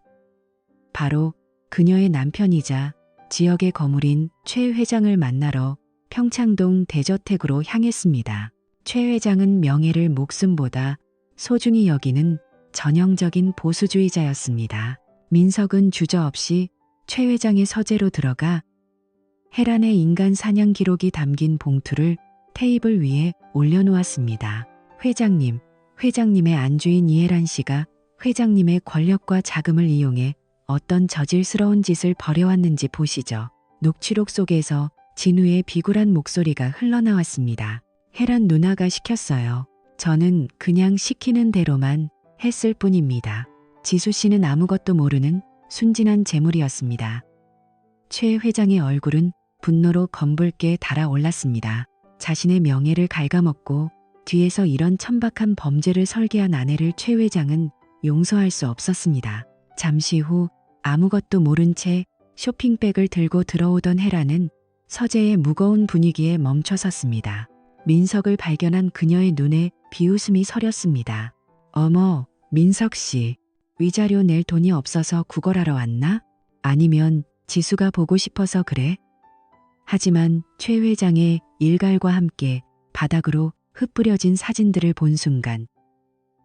바로 그녀의 남편이자 지역의 거물인 최 회장을 만나러 평창동 대저택으로 향했습니다. 최 회장은 명예를 목숨보다 소중히 여기는 전형적인 보수주의자였습니다. 민석은 주저없이 최 회장의 서재로 들어가 헤란의 인간 사냥 기록이 담긴 봉투를 테이블 위에 올려놓았습니다. 회장님, 회장님의 안주인 이혜란 씨가 회장님의 권력과 자금을 이용해 어떤 저질스러운 짓을 벌여왔는지 보시죠. 녹취록 속에서 진우의 비굴한 목소리가 흘러나왔습니다. 헤란 누나가 시켰어요. 저는 그냥 시키는 대로만 했을 뿐입니다. 지수 씨는 아무것도 모르는 순진한 재물이었습니다. 최 회장의 얼굴은 분노로 검붉게 달아올랐습니다. 자신의 명예를 갉아먹고 뒤에서 이런 천박한 범죄를 설계한 아내를 최 회장은 용서할 수 없었습니다. 잠시 후 아무것도 모른 채 쇼핑백을 들고 들어오던 헤라는 서재의 무거운 분위기에 멈춰섰습니다. 민석을 발견한 그녀의 눈에 비웃음이 서렸습니다. 어머, 민석 씨, 위자료 낼 돈이 없어서 구걸하러 왔나? 아니면 지수가 보고 싶어서 그래? 하지만 최 회장의 일갈과 함께 바닥으로 흩뿌려진 사진들을 본 순간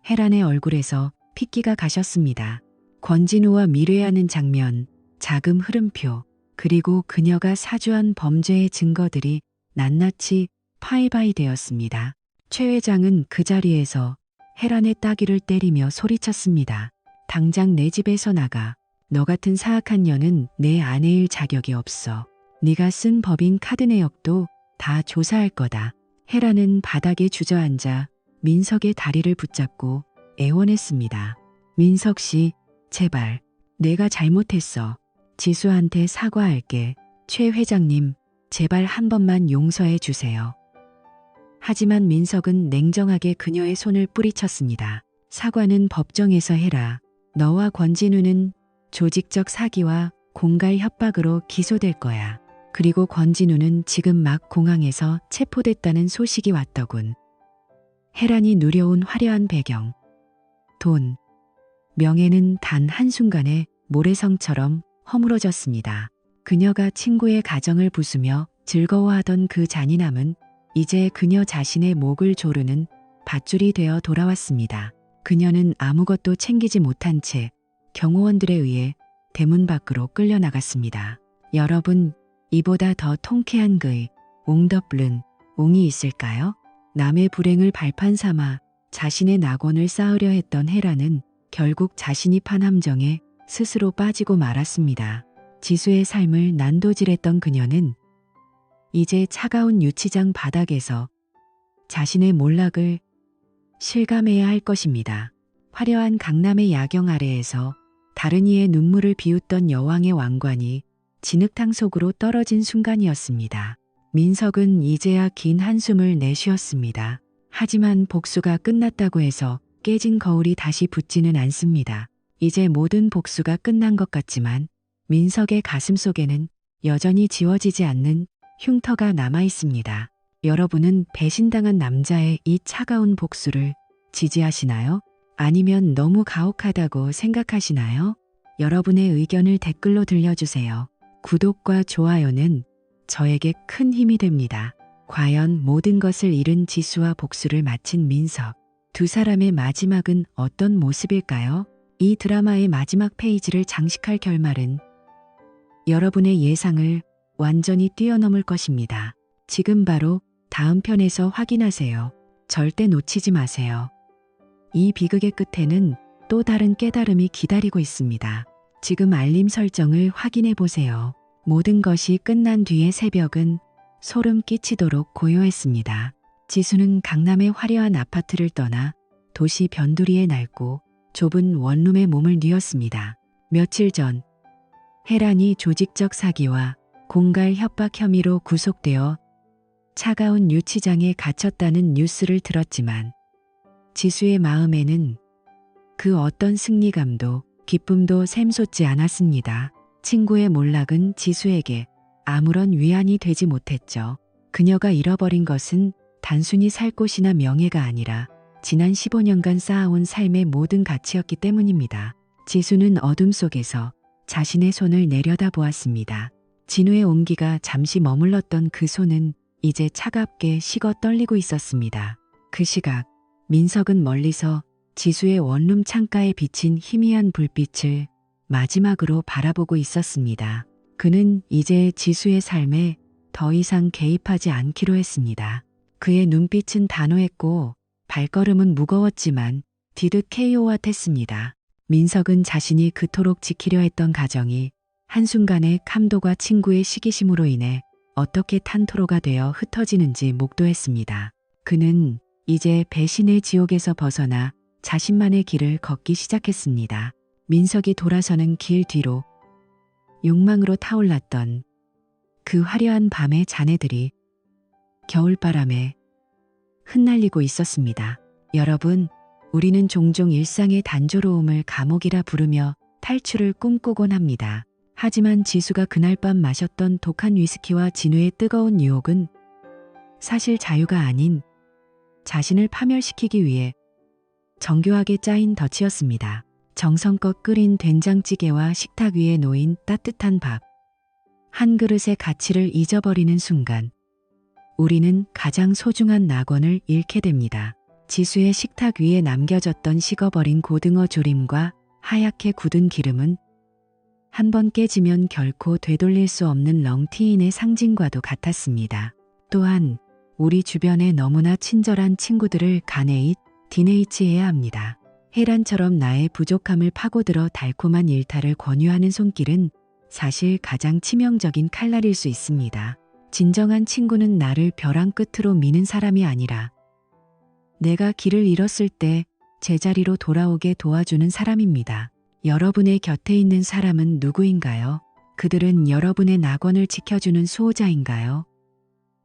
헤란의 얼굴에서 핏기가 가셨습니다. 권진우와 미래하는 장면, 자금 흐름표, 그리고 그녀가 사주한 범죄의 증거들이 낱낱이 파이바이 되었습니다. 최 회장은 그 자리에서 헤란의 따귀를 때리며 소리쳤습니다. 당장 내 집에서 나가. 너 같은 사악한 년은 내 아내일 자격이 없어. 네가 쓴 법인 카드 내역도 다 조사할 거다. 헤란은 바닥에 주저앉아 민석의 다리를 붙잡고 애원했습니다. 민석 씨, 제발. 내가 잘못했어. 지수한테 사과할게. 최 회장님, 제발 한 번만 용서해 주세요. 하지만 민석은 냉정하게 그녀의 손을 뿌리쳤습니다. 사과는 법정에서 해라. 너와 권진우는 조직적 사기와 공갈 협박으로 기소될 거야. 그리고 권진우는 지금 막 공항에서 체포됐다는 소식이 왔더군. 헤란이 누려온 화려한 배경, 돈, 명예는 단 한순간에 모래성처럼 허물어졌습니다. 그녀가 친구의 가정을 부수며 즐거워하던 그 잔인함은 이제 그녀 자신의 목을 조르는 밧줄이 되어 돌아왔습니다. 그녀는 아무것도 챙기지 못한 채 경호원들에 의해 대문 밖으로 끌려나갔습니다. 여러분, 이보다 더 통쾌한 글, 옹더블른, 옹이 있을까요? 남의 불행을 발판 삼아 자신의 낙원을 쌓으려 했던 헤라는 결국 자신이 판 함정에 스스로 빠지고 말았습니다. 지수의 삶을 난도질했던 그녀는 이제 차가운 유치장 바닥에서 자신의 몰락을 실감해야 할 것입니다. 화려한 강남의 야경 아래에서 다른 이의 눈물을 비웃던 여왕의 왕관이 진흙탕 속으로 떨어진 순간이었습니다. 민석은 이제야 긴 한숨을 내쉬었습니다. 하지만 복수가 끝났다고 해서 깨진 거울이 다시 붙지는 않습니다. 이제 모든 복수가 끝난 것 같지만 민석의 가슴 속에는 여전히 지워지지 않는 흉터가 남아 있습니다. 여러분은 배신당한 남자의 이 차가운 복수를 지지하시나요? 아니면 너무 가혹하다고 생각하시나요? 여러분의 의견을 댓글로 들려주세요. 구독과 좋아요는 저에게 큰 힘이 됩니다. 과연 모든 것을 잃은 지수와 복수를 마친 민석. 두 사람의 마지막은 어떤 모습일까요? 이 드라마의 마지막 페이지를 장식할 결말은 여러분의 예상을 완전히 뛰어넘을 것입니다. 지금 바로 다음 편에서 확인하세요. 절대 놓치지 마세요. 이 비극의 끝에는 또 다른 깨달음이 기다리고 있습니다. 지금 알림 설정을 확인해 보세요. 모든 것이 끝난 뒤의 새벽은 소름 끼치도록 고요했습니다. 지수는 강남의 화려한 아파트를 떠나 도시 변두리의 낡고 좁은 원룸에 몸을 뉘었습니다. 며칠 전 혜란이 조직적 사기와 공갈 협박 혐의로 구속되어 차가운 유치장에 갇혔다는 뉴스를 들었지만 지수의 마음에는 그 어떤 승리감도 기쁨도 샘솟지 않았습니다. 친구의 몰락은 지수에게 아무런 위안이 되지 못했죠. 그녀가 잃어버린 것은 단순히 살 곳이나 명예가 아니라 지난 15년간 쌓아온 삶의 모든 가치였기 때문입니다. 지수는 어둠 속에서 자신의 손을 내려다보았습니다. 진우의 온기가 잠시 머물렀던 그 손은 이제 차갑게 식어 떨리고 있었습니다. 그 시각 민석은 멀리서 지수의 원룸 창가에 비친 희미한 불빛을 마지막으로 바라보고 있었습니다. 그는 이제 지수의 삶에 더 이상 개입하지 않기로 했습니다. 그의 눈빛은 단호했고 발걸음은 무거웠지만 뒤득 KO같았습니다. 민석은 자신이 그토록 지키려 했던 가정이 한순간에 감독과 친구의 시기심으로 인해 어떻게 탄토로가 되어 흩어지는지 목도했습니다. 그는 이제 배신의 지옥에서 벗어나 자신만의 길을 걷기 시작했습니다. 민석이 돌아서는 길 뒤로 욕망으로 타올랐던 그 화려한 밤의 잔해들이 겨울바람에 흩날리고 있었습니다. 여러분, 우리는 종종 일상의 단조로움을 감옥이라 부르며 탈출을 꿈꾸곤 합니다. 하지만 지수가 그날 밤 마셨던 독한 위스키와 진우의 뜨거운 유혹은 사실 자유가 아닌 자신을 파멸시키기 위해 정교하게 짜인 덫이었습니다. 정성껏 끓인 된장찌개와 식탁 위에 놓인 따뜻한 밥. 한 그릇의 가치를 잊어버리는 순간 우리는 가장 소중한 낙원을 잃게 됩니다. 지수의 식탁 위에 남겨졌던 식어버린 고등어 조림과 하얗게 굳은 기름은 한 번 깨지면 결코 되돌릴 수 없는 렁티인의 상징과도 같았습니다. 또한 우리 주변에 너무나 친절한 친구들을 디네이치해야 합니다. 혜란처럼 나의 부족함을 파고들어 달콤한 일탈을 권유하는 손길은 사실 가장 치명적인 칼날일 수 있습니다. 진정한 친구는 나를 벼랑 끝으로 미는 사람이 아니라 내가 길을 잃었을 때 제자리로 돌아오게 도와주는 사람입니다. 여러분의 곁에 있는 사람은 누구인가요? 그들은 여러분의 낙원을 지켜주는 수호자인가요?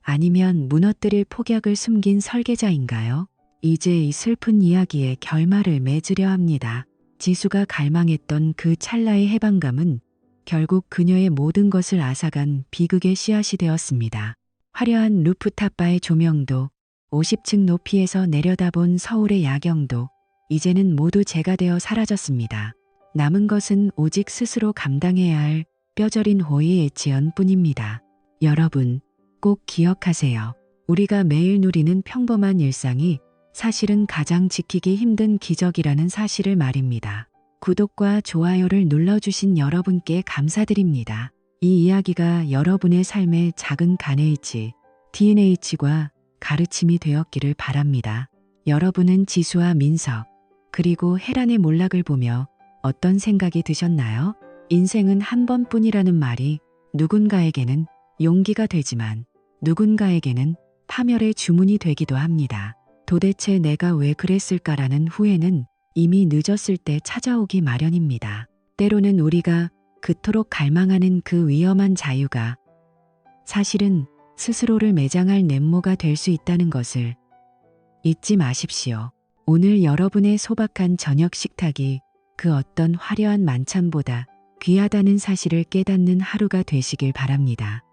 아니면 무너뜨릴 폭약을 숨긴 설계자인가요? 이제 이 슬픈 이야기의 결말을 맺으려 합니다. 지수가 갈망했던 그 찰나의 해방감은 결국 그녀의 모든 것을 앗아간 비극의 씨앗이 되었습니다. 화려한 루프탑바의 조명도 50층 높이에서 내려다본 서울의 야경도 이제는 모두 재가 되어 사라졌습니다. 남은 것은 오직 스스로 감당해야 할 뼈저린 호의의 뿐입니다. 여러분, 꼭 기억하세요. 우리가 매일 누리는 평범한 일상이 사실은 가장 지키기 힘든 기적이라는 사실을 말입니다. 구독과 좋아요를 눌러주신 여러분께 감사드립니다. 이 이야기가 여러분의 삶의 작은 DNA과 가르침이 되었기를 바랍니다. 여러분은 지수와 민석, 그리고 혜란의 몰락을 보며 어떤 생각이 드셨나요? 인생은 한 번뿐이라는 말이 누군가에게는 용기가 되지만 누군가에게는 파멸의 주문이 되기도 합니다. 도대체 내가 왜 그랬을까라는 후회는 이미 늦었을 때 찾아오기 마련입니다. 때로는 우리가 그토록 갈망하는 그 위험한 자유가 사실은 스스로를 매장할 냇모가 될 수 있다는 것을 잊지 마십시오. 오늘 여러분의 소박한 저녁 식탁이 그 어떤 화려한 만찬보다 귀하다는 사실을 깨닫는 하루가 되시길 바랍니다.